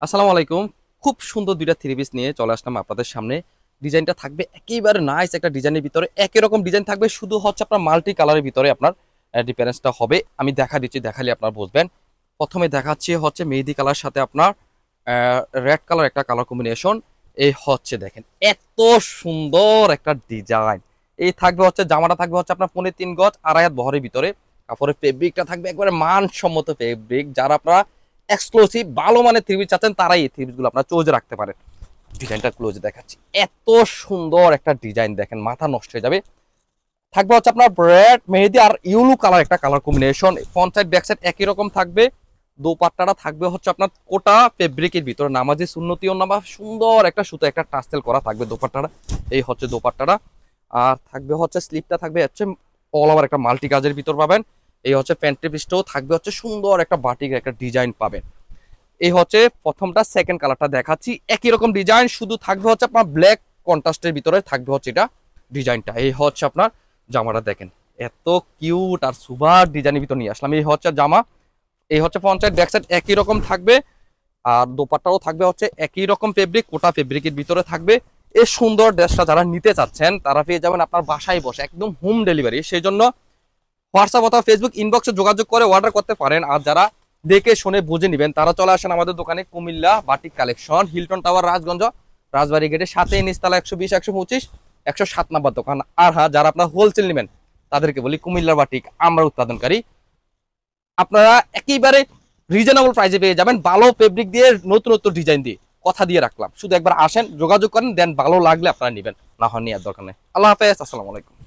আসসালামু আলাইকুম। খুব সুন্দর দুইটা থ্রি পিস নিয়ে চলে আসলাম আপনাদের সামনে। ডিজাইনটা থাকবে একেবারে নাইস একটা ডিজাইনের ভিতরে, একই রকম ডিজাইন থাকবে, শুধু হচ্ছে আপনার মাল্টি কালারের ভিতরে আপনার ডিফারেন্সটা হবে। আমি দেখা দিচ্ছি, দেখালে আপনার বুঝবেন। প্রথমে দেখাচ্ছি হচ্ছে মেহেদি কালার সাথে আপনার রেড কালার একটা কালার কম্বিনেশন। এই হচ্ছে দেখেন এত সুন্দর একটা ডিজাইন। এই থাকবে হচ্ছে জামাটা থাকবে হচ্ছে আপনার 3.5 গজ 2.5 হাত বহরের ভিতরে। কাপড়ের ফেব্রিকটা থাকবে একবারে মানসম্মত ফেব্রিক। যারা আপনারা এক্সক্লুসিভ ভালো মানের থ্রি পিস চাচ্ছেন তারাই এই থ্রি পিস গুলো আপনার চোজে রাখতে পারেন। ডিজাইনটা ক্লোজে দেখাচ্ছি, এত সুন্দর একটা ডিজাইন দেখেন, মাথা নষ্ট হয়ে যাবে। থাকবে হচ্ছে আপনার রেড মেহেদি আর ইউলু কালার একটা colour combination. Front side back side একই রকম থাকবে। দোপাট্টাটা থাকবে হচ্ছে আপনার কোটা ফেব্রিকের ভিতরে, নামাজি সুন্নতি নামা সুন্দর একটা সুতো একটা টাস্টেল করা থাকবে দোপাট্টাটা। এই হচ্ছে দোপাট্টাটা। আর থাকবে হচ্ছে স্লিপটা থাকবে হচ্ছে অল ওভার একটা মাল্টি কাজের ভিতর পাবেন। এই হচ্ছে প্যান্টের পিসটাও থাকবে হচ্ছে সুন্দর একটা বাটিক একটা ডিজাইন পাবেন। এই হচ্ছে প্রথমটা, সেকেন্ড কালারটা দেখাচ্ছি একই রকম ডিজাইন, শুধু থাকবে হচ্ছে আপনার ব্ল্যাক কন্ট্রাস্টের ভিতরে থাকবে হচ্ছে এটা ডিজাইনটা। এই হচ্ছে আপনার জামাটা দেখেন, এত কিউট আর সুপার ডিজাইনের ভিতর নিয়ে আসলাম। এই হচ্ছে জামা। এই হচ্ছে ফ্রন্ট সাইড ব্যাক সাইড একই রকম থাকবে। আর দোপাট্টাও থাকবে হচ্ছে একই রকম ফেব্রিক, কোটা ফেব্রিকের ভিতরে থাকবে। এই সুন্দর ড্রেসটা যারা নিতে চাচ্ছেন তারা পেয়ে যাবেন আপনার বাসায় বসে, একদম হোম ডেলিভারি। সেই জন্য হোয়াটসঅ্যাপ অথবা ফেসবুক ইনবক্সে যোগাযোগ করে অর্ডার করতে পারেন। আর যারা দেখে শুনে বুঝে নেবেন তারা চলে আসেন আমাদের দোকানে, Comilla batik collection, Hilton Tower, Rajganj, Rajbari গেটের সাথে, নিচতলা 120, 125, 107 নম্বর দোকান। আর হ্যাঁ, যারা আপনার হোলসেল নেবেন তাদেরকে বলি কুমিল্লার বাটিক আমরা উৎপাদনকারী। আপনারা একেবারে রিজনেবল প্রাইসে পেয়ে যাবেন, ভালো ফেব্রিক দিয়ে নতুন নতুন ডিজাইন দিয়ে। কথা দিয়ে রাখলাম, শুধু একবার আসেন, যোগাযোগ করেন, দেন ভালো লাগলে আপনারা নেবেন, না হয় নেওয়ার দরকার নেই। আল্লাহ হাফেজ, আসসালামু আলাইকুম।